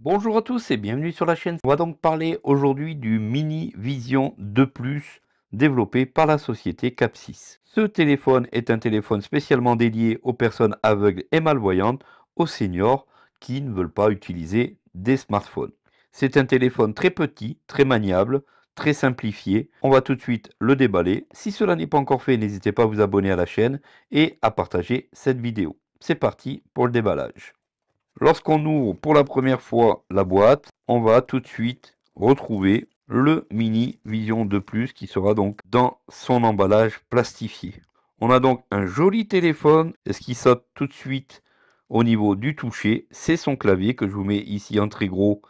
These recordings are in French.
Bonjour à tous et bienvenue sur la chaîne. On va donc parler aujourd'hui du Mini Vision 2 Plus développé par la société Capsys. Ce téléphone est un téléphone spécialement dédié aux personnes aveugles et malvoyantes, aux seniors qui ne veulent pas utiliser des smartphones. C'est un téléphone très petit, très maniable, très simplifié. On va tout de suite le déballer. Si cela n'est pas encore fait, n'hésitez pas à vous abonner à la chaîne et à partager cette vidéo. C'est parti pour le déballage. Lorsqu'on ouvre pour la première fois la boîte, on va tout de suite retrouver le Mini Vision 2 Plus qui sera donc dans son emballage plastifié. On a donc un joli téléphone et ce qui saute tout de suite au niveau du toucher, c'est son clavier que je vous mets ici en très gros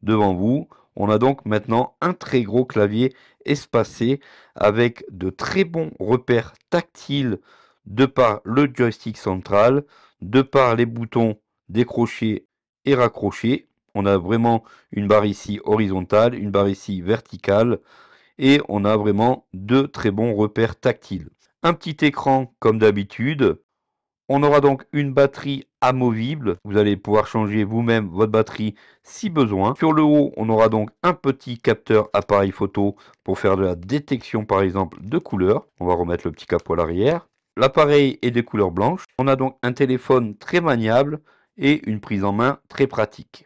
devant vous. On a donc maintenant un très gros clavier espacé avec de très bons repères tactiles de par le joystick central, de par les boutons décrocher et raccrocher. On a vraiment une barre ici horizontale, une barre ici verticale et on a vraiment de très bons repères tactiles. Un petit écran comme d'habitude. On aura donc une batterie amovible. Vous allez pouvoir changer vous-même votre batterie si besoin. Sur le haut, on aura donc un petit capteur appareil photo pour faire de la détection par exemple de couleurs. On va remettre le petit capot à l'arrière. L'appareil est de couleur blanche. On a donc un téléphone très maniable et une prise en main très pratique.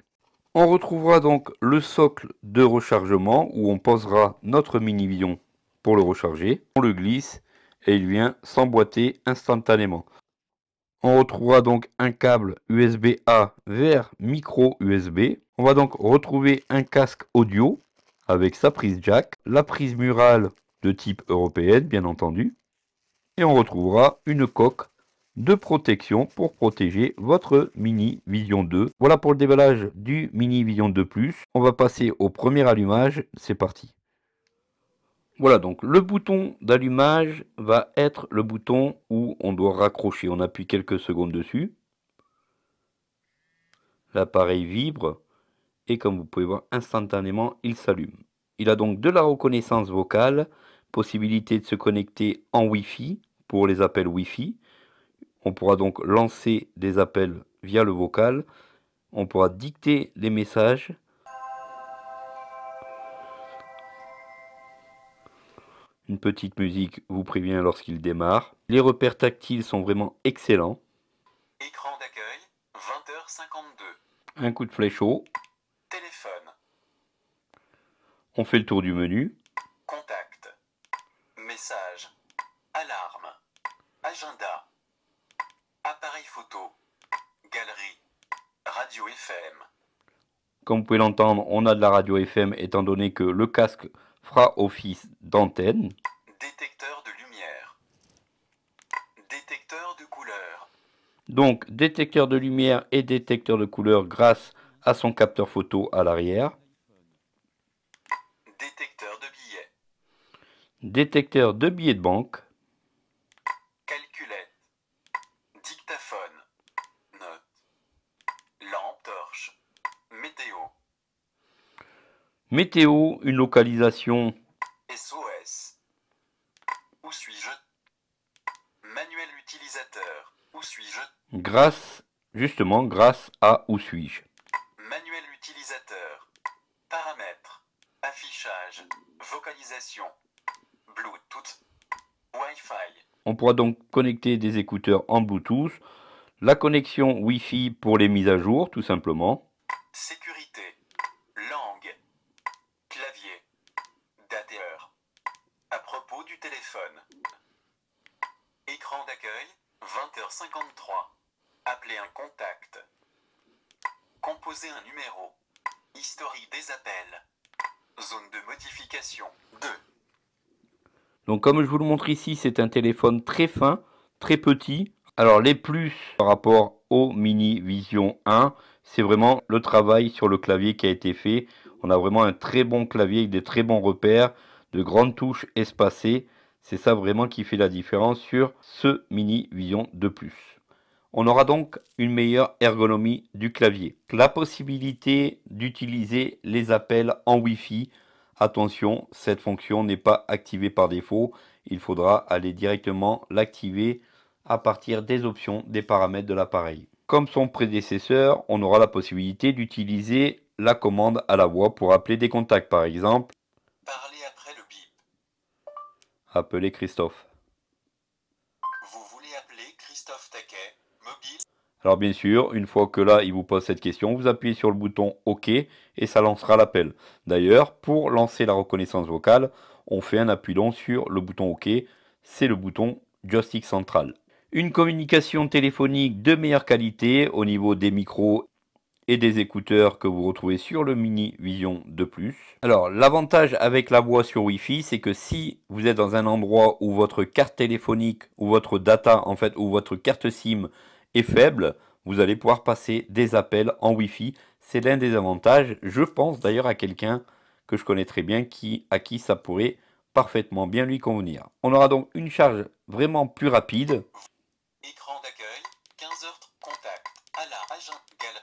On retrouvera donc le socle de rechargement où on posera notre mini vision pour le recharger. On le glisse et il vient s'emboîter instantanément. On retrouvera donc un câble USB-A vers micro USB. On va donc retrouver un casque audio avec sa prise jack, la prise murale de type européenne bien entendu. Et on retrouvera une coque de protection pour protéger votre Mini Vision 2. Voilà pour le déballage du Mini Vision 2 Plus. On va passer au premier allumage. C'est parti. Voilà, donc le bouton d'allumage va être le bouton où on doit raccrocher. On appuie quelques secondes dessus. L'appareil vibre et comme vous pouvez voir instantanément il s'allume. Il a donc de la reconnaissance vocale, possibilité de se connecter en Wi-Fi pour les appels Wi-Fi. On pourra donc lancer des appels via le vocal. On pourra dicter les messages. Une petite musique vous prévient lorsqu'il démarre. Les repères tactiles sont vraiment excellents. Écran d'accueil, 20h52. Un coup de fléau. Téléphone. On fait le tour du menu. Contact. Message. Alarme. Agenda. Appareil photo. Galerie. Radio FM. Comme vous pouvez l'entendre, on a de la radio FM étant donné que le casque fera office d'antenne. Détecteur de lumière. Détecteur de couleur. Donc détecteur de lumière et détecteur de couleur grâce à son capteur photo à l'arrière. Détecteur de billets. Détecteur de billets de banque. Calculette. Dictaphone. Note. Lampe torche. Météo. Météo, une localisation. SOS. Où suis-je? Manuel utilisateur. Où suis-je? Grâce à Où suis-je. Manuel utilisateur. Paramètres. Affichage. Vocalisation. Bluetooth. Wi-Fi. On pourra donc connecter des écouteurs en Bluetooth. La connexion Wi-Fi pour les mises à jour, tout simplement. Sécurité. Langue. Clavier. Date et heure. À propos du téléphone. Écran d'accueil, 20h53. Appeler un contact. Composer un numéro. Historique des appels. Zone de modification 2. Donc comme je vous le montre ici, c'est un téléphone très fin, très petit. Alors les plus par rapport au Mini Vision 1, c'est vraiment le travail sur le clavier qui a été fait. On a vraiment un très bon clavier avec des très bons repères, de grandes touches espacées. C'est ça vraiment qui fait la différence sur ce Mini Vision 2 Plus. On aura donc une meilleure ergonomie du clavier. La possibilité d'utiliser les appels en Wi-Fi. Attention, cette fonction n'est pas activée par défaut. Il faudra aller directement l'activer à partir des options des paramètres de l'appareil. Comme son prédécesseur, on aura la possibilité d'utiliser la commande à la voix pour appeler des contacts par exemple. Parlez après le bip. Appeler Christophe. Vous voulez appeler Christophe Taquet, mobile? Alors bien sûr, une fois que là il vous pose cette question, vous appuyez sur le bouton OK et ça lancera l'appel. D'ailleurs, pour lancer la reconnaissance vocale, on fait un appui long sur le bouton OK, c'est le bouton joystick central. Une communication téléphonique de meilleure qualité au niveau des micros et des écouteurs que vous retrouvez sur le Mini Vision 2+. Alors l'avantage avec la voix sur Wi-Fi, c'est que si vous êtes dans un endroit où votre carte téléphonique ou votre data en fait ou votre carte SIM est faible, vous allez pouvoir passer des appels en Wi-Fi. C'est l'un des avantages. Je pense d'ailleurs à quelqu'un que je connais très bien à qui ça pourrait parfaitement bien lui convenir. On aura donc une charge vraiment plus rapide. Écran d'accueil, 15h, contact, à la agent,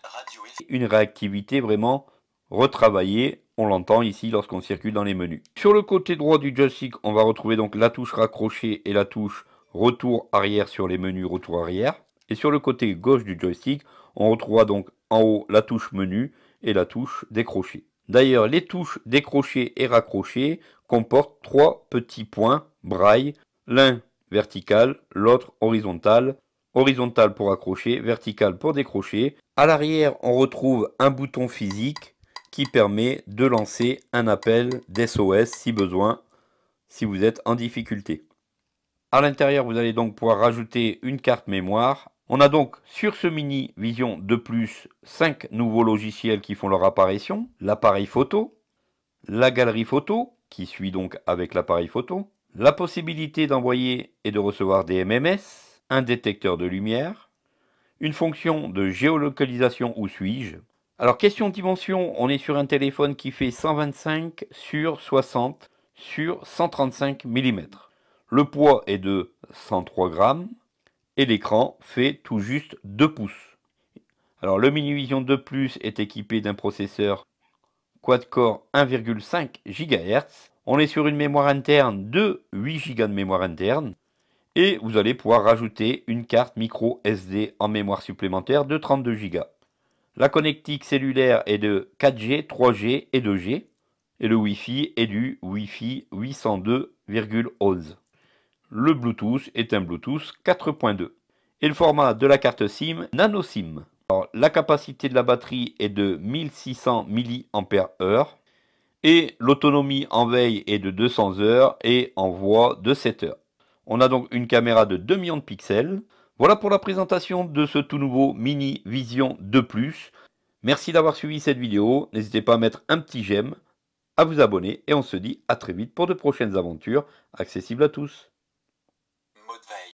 radio et... Une réactivité vraiment retravaillée, on l'entend ici lorsqu'on circule dans les menus. Sur le côté droit du joystick, on va retrouver donc la touche raccrocher et la touche retour arrière sur les menus retour arrière. Et sur le côté gauche du joystick, on retrouvera donc en haut la touche menu et la touche décrocher. D'ailleurs, les touches décrocher et raccrocher comportent 3 petits points braille, l'un vertical, l'autre horizontal. Horizontal pour accrocher, vertical pour décrocher. À l'arrière, on retrouve un bouton physique qui permet de lancer un appel d'SOS si besoin, si vous êtes en difficulté. À l'intérieur, vous allez donc pouvoir rajouter une carte mémoire. On a donc sur ce Mini Vision 2+, 5 nouveaux logiciels qui font leur apparition. L'appareil photo, la galerie photo, qui suit donc avec l'appareil photo, la possibilité d'envoyer et de recevoir des MMS, un détecteur de lumière, une fonction de géolocalisation où suis-je. Alors question dimension, on est sur un téléphone qui fait 125 sur 60 sur 135 mm. Le poids est de 103 grammes et l'écran fait tout juste 2 pouces. Alors le Mini Vision 2+ est équipé d'un processeur quad-core 1,5 GHz. On est sur une mémoire interne de 8 Go de mémoire interne. Et vous allez pouvoir rajouter une carte micro SD en mémoire supplémentaire de 32 Go. La connectique cellulaire est de 4G, 3G et 2G. Et le Wi-Fi est du Wi-Fi 802,11. Le Bluetooth est un Bluetooth 4.2. Et le format de la carte SIM, Nano SIM. Alors, la capacité de la batterie est de 1600 mAh. Et l'autonomie en veille est de 200 heures et en voix de 7 heures. On a donc une caméra de 2 millions de pixels. Voilà pour la présentation de ce tout nouveau Mini Vision 2+. Merci d'avoir suivi cette vidéo. N'hésitez pas à mettre un petit j'aime, à vous abonner et on se dit à très vite pour de prochaines aventures accessibles à tous. Mode veille.